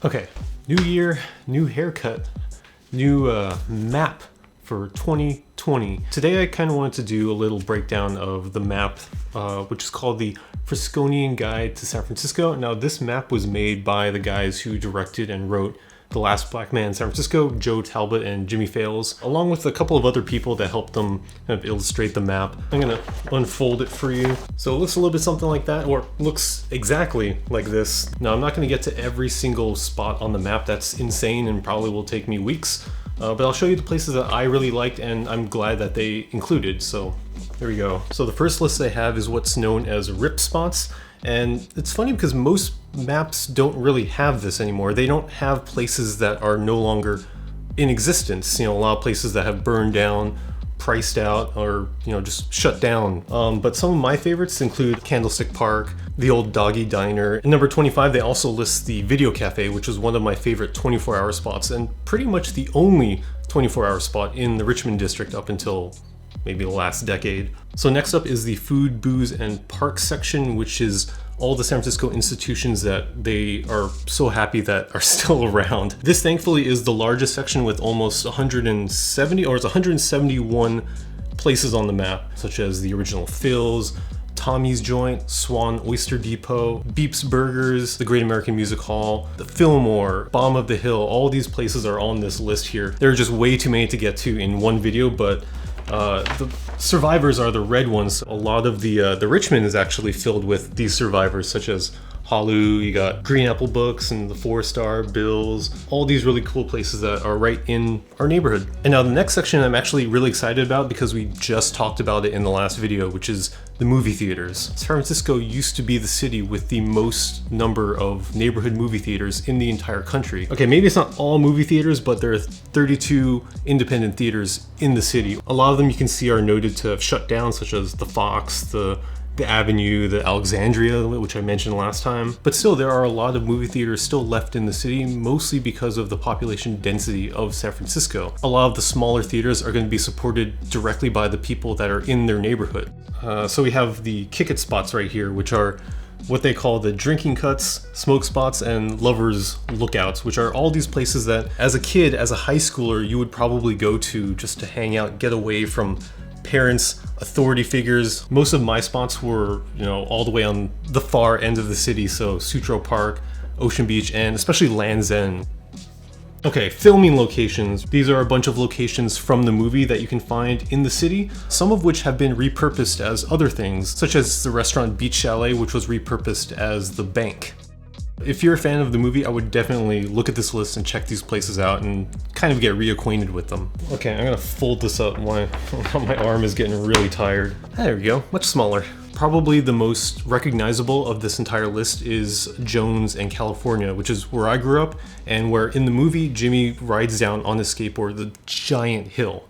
Okay, new year, new haircut, new map for 2020. Today I kind of wanted to do a little breakdown of the map, which is called the Frisconian Guide to San Francisco. Now this map was made by the guys who directed and wrote The Last Black Man in San Francisco, Joe Talbot and Jimmy Fails, along with a couple of other people that helped them kind of illustrate the map. I'm gonna unfold it for you. So it looks a little bit something like that, or looks exactly like this. Now I'm not gonna get to every single spot on the map. That's insane and probably will take me weeks. But I'll show you the places that I really liked and I'm glad that they included. So there we go. So the first list they have is what's known as RIP spots. And it's funny because most maps don't really have this anymore. They don't have places that are no longer in existence. You know, a lot of places that have burned down, priced out, or, you know, just shut down. But some of my favorites include Candlestick Park, the old Doggy Diner. And number 25, they also list the Video Cafe, which was one of my favorite 24-hour spots and pretty much the only 24-hour spot in the Richmond district up until maybe the last decade. So next up is the Food, Booze, and Park section, which is all the San Francisco institutions that they are so happy that are still around. This thankfully is the largest section with almost 170, or it's 171 places on the map, such as the original Phil's, Tommy's Joint, Swan Oyster Depot, Beep's Burgers, the Great American Music Hall, the Fillmore, Bottom of the Hill. All these places are on this list here. There are just way too many to get to in one video, but the survivors are the red ones. A lot of the Richmond is actually filled with these survivors, such as Halu, you got Green Apple Books and the 4-Star, Bills, all these really cool places that are right in our neighborhood. And now the next section I'm actually really excited about because we just talked about it in the last video, which is the movie theaters. San Francisco used to be the city with the most number of neighborhood movie theaters in the entire country. Okay, maybe it's not all movie theaters, but there are 32 independent theaters in the city. A lot of them you can see are noted to have shut down, such as the Fox, the Avenue, the Alexandria, which I mentioned last time. But still, there are a lot of movie theaters still left in the city, mostly because of the population density of San Francisco. A lot of the smaller theaters are going to be supported directly by the people that are in their neighborhood. So we have the Kick It spots right here, which are what they call the drinking cuts, smoke spots, and lovers lookouts, which are all these places that as a kid, as a high schooler, you would probably go to just to hang out, get away from parents, authority figures. Most of my spots were, you know, all the way on the far end of the city, so Sutro Park, Ocean Beach, and especially Land's End. Okay, filming locations. These are a bunch of locations from the movie that you can find in the city, some of which have been repurposed as other things, such as the restaurant Beach Chalet, which was repurposed as the bank. If you're a fan of the movie, I would definitely look at this list and check these places out and kind of get reacquainted with them. Okay, I'm gonna fold this up. My arm is getting really tired. There we go, much smaller. Probably the most recognizable of this entire list is Jones and California, which is where I grew up and where in the movie Jimmy rides down on his skateboard the giant hill.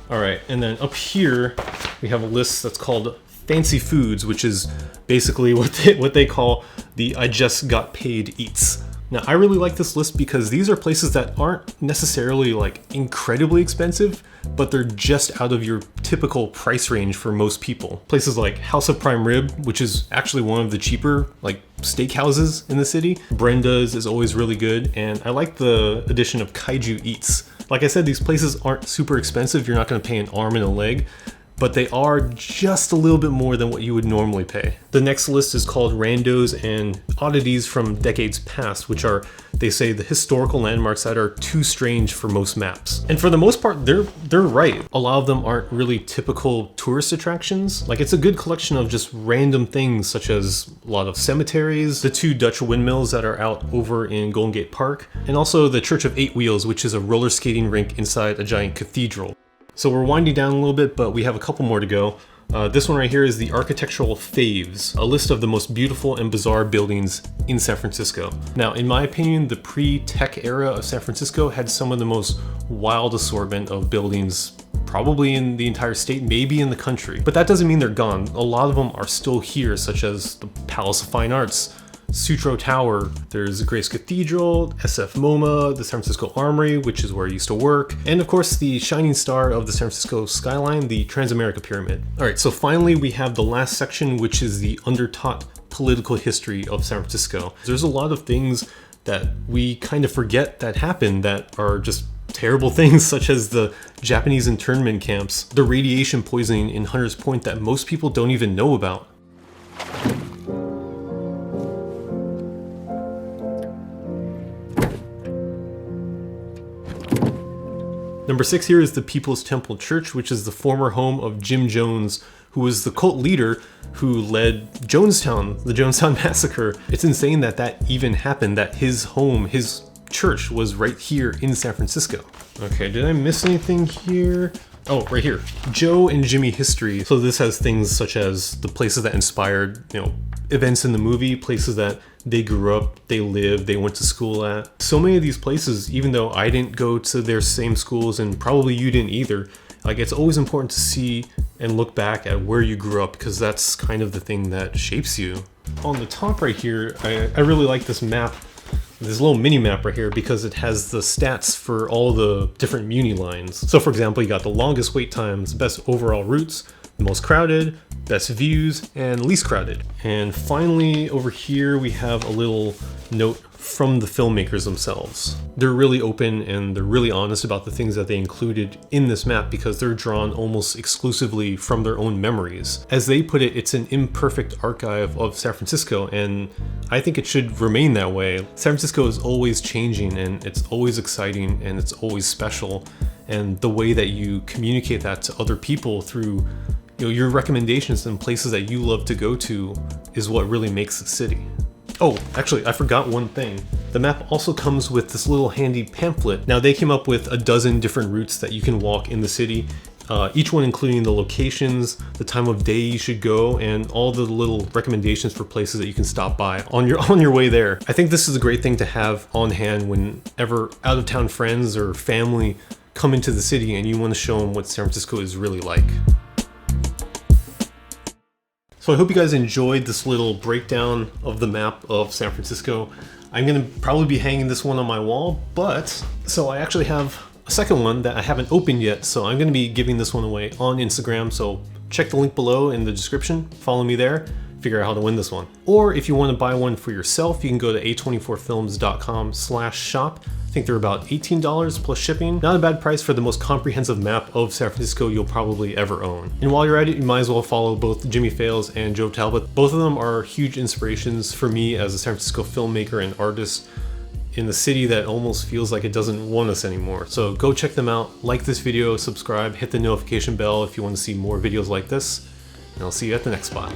All right, and then up here we have a list that's called Fancy Foods, which is basically what they call the I just got paid eats. Now I really like this list because these are places that aren't necessarily like incredibly expensive, but they're just out of your typical price range for most people. Places like House of Prime Rib, which is actually one of the cheaper like steakhouses in the city. Brenda's is always really good, and I like the addition of Kaiju Eats. Like I said, these places aren't super expensive. You're not going to pay an arm and a leg, but they are just a little bit more than what you would normally pay. The next list is called Randos and Oddities from Decades Past, which are, they say, the historical landmarks that are too strange for most maps. And for the most part, they're right. A lot of them aren't really typical tourist attractions. Like, it's a good collection of just random things, such as a lot of cemeteries, the 2 Dutch windmills that are out over in Golden Gate Park, and also the Church of 8 Wheels, which is a roller skating rink inside a giant cathedral. So we're winding down a little bit, but we have a couple more to go. This one right here is the Architectural Thieves, a list of the most beautiful and bizarre buildings in San Francisco. Now, in my opinion, the pre-tech era of San Francisco had some of the most wild assortment of buildings probably in the entire state, maybe in the country. But that doesn't mean they're gone. A lot of them are still here, such as the Palace of Fine Arts, Sutro Tower, there's Grace Cathedral, SF MoMA, the San Francisco Armory, which is where I used to work, and of course the shining star of the San Francisco skyline, the Transamerica Pyramid. Alright, so finally we have the last section, which is the undertaught political history of San Francisco. There's a lot of things that we kind of forget that happened that are just terrible things, such as the Japanese internment camps, the radiation poisoning in Hunters Point that most people don't even know about. Number 6 here is the People's Temple Church, which is the former home of Jim Jones, who was the cult leader who led Jonestown, the Jonestown Massacre. It's insane that that even happened, that his home, his church was right here in San Francisco. Okay, did I miss anything here? Oh, right here, Joe and Jimmy history. So this has things such as the places that inspired, events in the movie, places that they grew up, they lived, they went to school at. So many of these places, even though I didn't go to their same schools and probably you didn't either, like it's always important to see and look back at where you grew up, because that's kind of the thing that shapes you. On the top right here, I really like this map, this little mini map right here, because it has the stats for all the different Muni lines. So for example, you got the longest wait times, best overall routes, most crowded, best views, and least crowded. And finally over here we have a little note from the filmmakers themselves. They're really open and they're really honest about the things that they included in this map, because they're drawn almost exclusively from their own memories. As they put it, it's an imperfect archive of San Francisco, and I think it should remain that way. San Francisco is always changing, and it's always exciting, and it's always special, and the way that you communicate that to other people through your recommendations and places that you love to go to is what really makes the city. Oh, actually, I forgot one thing. The map also comes with this little handy pamphlet. Now, they came up with a dozen different routes that you can walk in the city, each one including the locations, the time of day you should go, and all the little recommendations for places that you can stop by on your way there. I think this is a great thing to have on hand whenever out-of-town friends or family come into the city and you want to show them what San Francisco is really like. So I hope you guys enjoyed this little breakdown of the map of San Francisco. I'm gonna probably be hanging this one on my wall, so I actually have a second one that I haven't opened yet, so I'm gonna be giving this one away on Instagram, so check the link below in the description, follow me there, figure out how to win this one. Or if you want to buy one for yourself, you can go to a24films.com/shop. I think they're about $18 plus shipping. Not a bad price for the most comprehensive map of San Francisco you'll probably ever own. And while you're at it, you might as well follow both Jimmy Fails and Joe Talbot. Both of them are huge inspirations for me as a San Francisco filmmaker and artist in the city that almost feels like it doesn't want us anymore. So go check them out, like this video, subscribe, hit the notification bell if you want to see more videos like this, and I'll see you at the next spot.